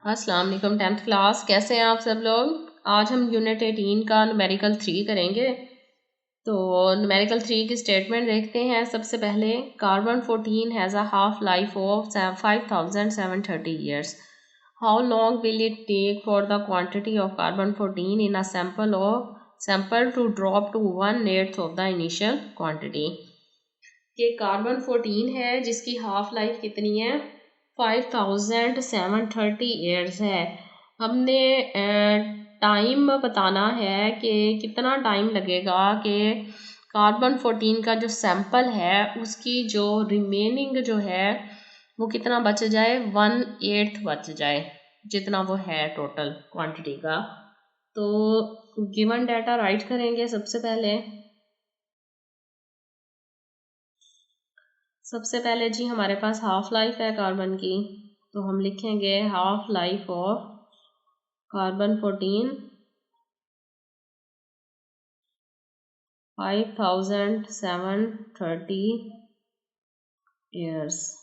अस्सलाम वालेकुम 10th class, कैसे हैं आप सब लोग। आज हम यूनिट 18 का न्यूमेरिकल 3 करेंगे। तो न्यूमेरिकल 3 की स्टेटमेंट देखते हैं। सबसे पहले carbon 14 has a half life of 5730 years. How long will it take for the quantity of carbon 14 in a sample to drop to 1/8 of the initial quantity. कि carbon 14 है जिसकी हाफ लाइफ कितनी है, 5730 years है। हमने time बताना है कि कितना टाइम लगेगा कि कार्बन 14 का जो सैंपल है उसकी जो रिमेनिंग जो है वो कितना बच जाए, 1/8 बच जाए, जितना वो है टोटल क्वांटिटी का। तो गिवन डाटा राइट करेंगे। सबसे पहले जी हमारे पास हाफ लाइफ है कार्बन की, तो हम लिखेंगे half life of carbon 14 5730 years.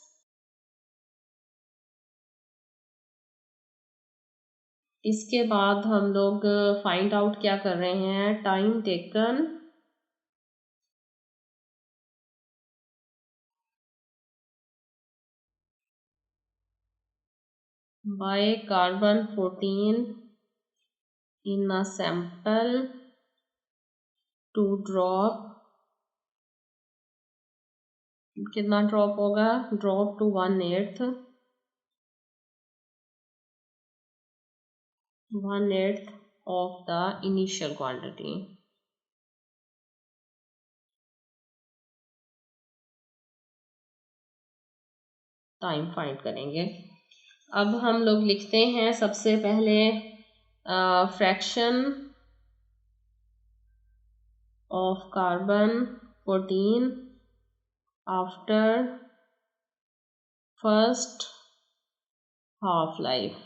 इसके बाद हम लोग फाइंड आउट क्या कर रहे हैं, time taken by carbon 14 in a sample to drop, कितना ड्रॉप होगा, drop to 1/8 of the initial quantity। Time find करेंगे। अब हम लोग लिखते हैं सबसे पहले fraction of carbon 14 after first half life.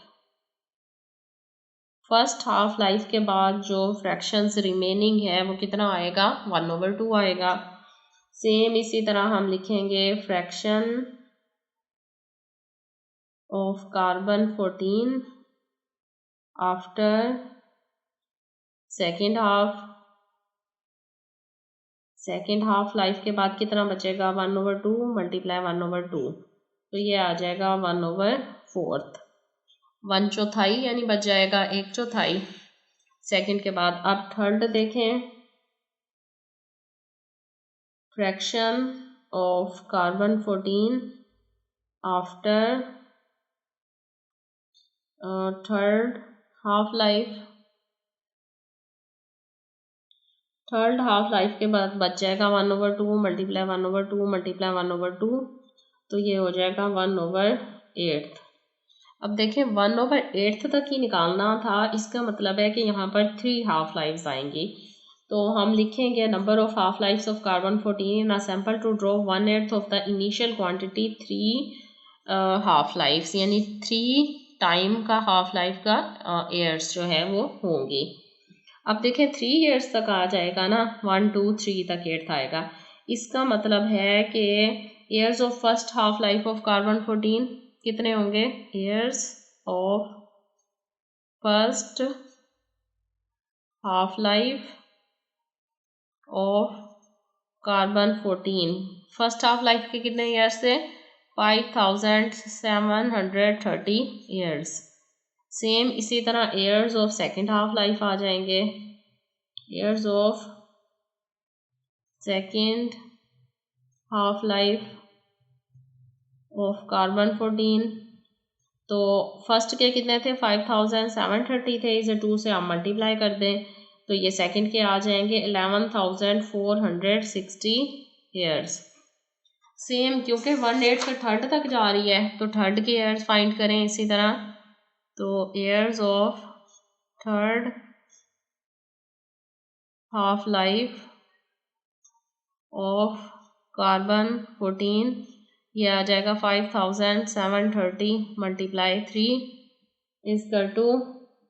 First half life के बाद जो फ्रैक्शंस रिमेनिंग है वो कितना आएगा, 1/2 आएगा। सेम इसी तरह हम लिखेंगे fraction of carbon 14 after second half life के बाद कितना बचेगा, 1/2 मल्टीप्लाई 1/2, तो ये आ जाएगा 1/4, 1/4 यानी बच जाएगा 1/4 सेकेंड के बाद। अब थर्ड देखें, fraction of carbon 14 after third half life के बाद बच जाएगा 1/2 मल्टीप्लाई 1/2 मल्टीप्लाई 1/2, तो ये हो जाएगा 1/8। अब देखें 1/8 तक ही निकालना था, इसका मतलब है कि यहाँ पर 3 हाफ लाइफ्स आएंगी। तो हम लिखेंगे number of half lifes of carbon 14 in a sample to draw 1/8 of the initial quantity 3 half lifes, यानी 3 टाइम का हाफ लाइफ का ईयर्स जो है वो होंगी। अब देखें 3 ईयर्स तक आ जाएगा ना, 1 2 3 तक 8 आएगा। इसका मतलब है कि years of first half life of carbon 14 कितने होंगे, years of first half life of carbon 14, first half life के कितने ईयर्स से, 5730 ईयर्स। सेम इसी तरह years of second half life आ जाएंगे, years of second half life of carbon 14, तो फर्स्ट के कितने थे, 5730 थे, इसे 2 से आप मल्टीप्लाई कर दें तो ये सेकंड के आ जाएंगे 11460 ईयर्स। सेम क्योंकि 1/8 से थर्ड तक जा रही है तो थर्ड के ईयर्स फाइंड करें इसी तरह, तो years of third half life of carbon 14, ये आ जाएगा 5730 मल्टीप्लाई 3 इजकल टू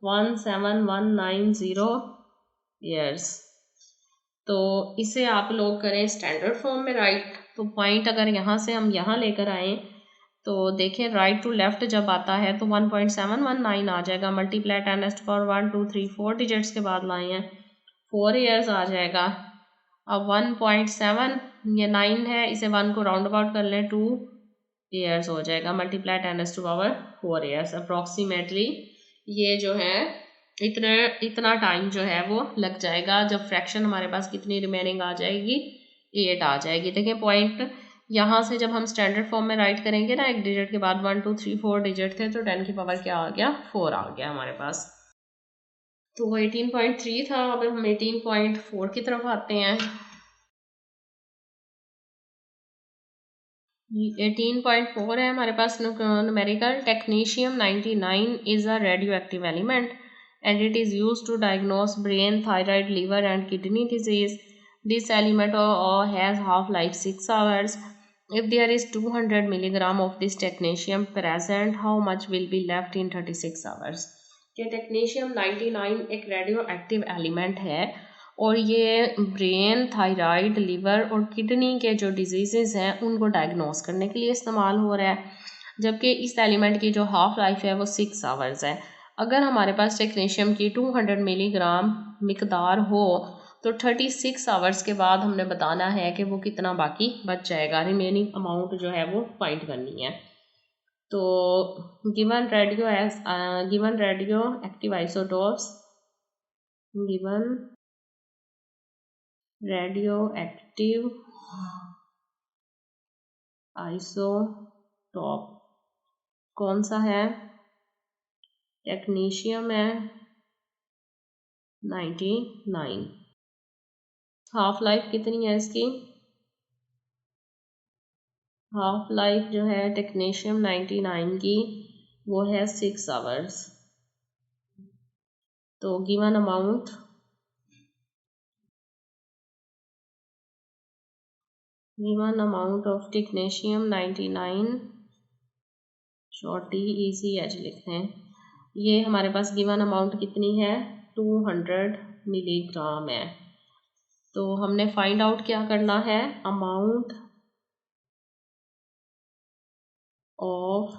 17190 ईयर्स। तो इसे आप लोग करें स्टैंडर्ड फॉर्म में राइट। तो पॉइंट अगर यहाँ से हम यहाँ लेकर आए तो देखें राइट टू लेफ्ट जब आता है तो 1.719 आ जाएगा, मल्टीप्लाई 10⁻1 2 3 4 डिजिट्स के बाद लाए हैं 4 ईयर्स आ जाएगा। अब 1.7 ये 9 है, इसे 1 को राउंड अबाउट कर लें 2 ईयर्स हो जाएगा, मल्टीप्लाई 10⁻4 ईयर्स अप्रॉक्सीमेटली। ये जो है इतना टाइम जो है वो लग जाएगा जब फ्रैक्शन हमारे पास कितनी रिमेनिंग आ जाएगी 8 आ जाएगी। देखिए पॉइंट यहाँ से जब हम स्टैंडर्ड फॉर्म में राइट करेंगे ना, एक डिजिट के बाद 1 2 3 4 डिजिट थे तो 10 की पावर क्या आ गया 4 आ गया हमारे पास। तो वो 18.3 था। अब हम 18.4 की तरफ आते हैं। 18.4 है हमारे पास numerical. Technetium 99 is a radioactive element and it is used to diagnose brain, thyroid, liver and kidney disease. This element has half-life 6 hours. If there is 200 milligram of this technetium present, how much will be left in 36 hours? ये technetium 99 एक radio active element है और ये brain, thyroid, liver और kidney के जो disease हैं उनको डायग्नोस करने के लिए इस्तेमाल हो रहा है, जबकि इस एलिमेंट की जो हाफ लाइफ है वो 6 आवर्स है। अगर हमारे पास टेक्नीशियम की 200 मिलीग्राम मिकदार हो तो 36 आवर्स के बाद हमने बताना है कि वो कितना बाकी बच जाएगा, रिमेनिंग अमाउंट जो है वो फाइंड करनी है। तो given radio active isotopes, given radio active isotope कौन सा है? टेक्नीशियम है 99। हाफ लाइफ कितनी है इसकी? हाफ लाइफ जो है टेक्नीशियम 99 की वो है 6 आवर्स। तो गिवन अमाउंट ऑफ टेक्नीशियम 99 शॉर्टी ECH लिखते हैं। ये हमारे पास गिवन अमाउंट कितनी है 200 मिलीग्राम है। तो हमने फाइंड आउट क्या करना है, amount of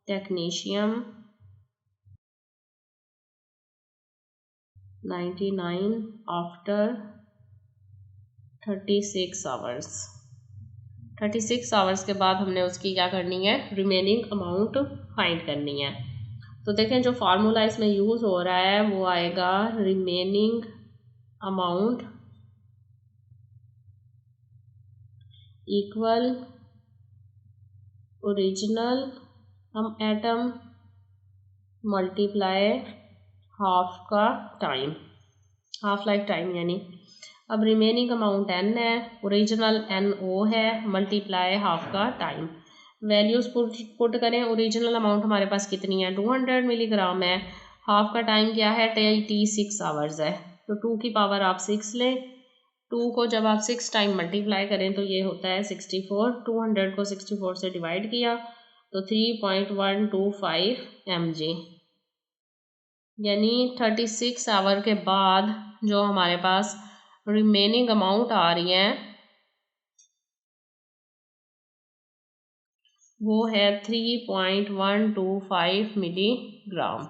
technetium 99 after 36 hours. 36 hours के बाद हमने उसकी क्या करनी है, रिमेनिंग अमाउंट फाइंड करनी है। तो देखें जो फार्मूला इसमें यूज़ हो रहा है वो आएगा remaining amount equal original atom multiply half का टाइम, हाफ लाइफ टाइम यानी। अब रिमेनिंग अमाउंट n है, ओरिजिनल NO है, मल्टीप्लाई हाफ का टाइम। वैल्यूज पुट करें। ओरिजिनल अमाउंट हमारे पास कितनी है 200 मिलीग्राम है, हाफ का टाइम क्या है T6 आवर्स है। तो 2 की पावर आप 6 लें, 2 को जब आप 6 टाइम मल्टीप्लाई करें तो ये होता है 64। 200 को 64 से डिवाइड किया तो 3.125 mg, यानी 36 आवर के बाद जो हमारे पास रिमेनिंग अमाउंट आ रही है वो है 3.125 मिलीग्राम।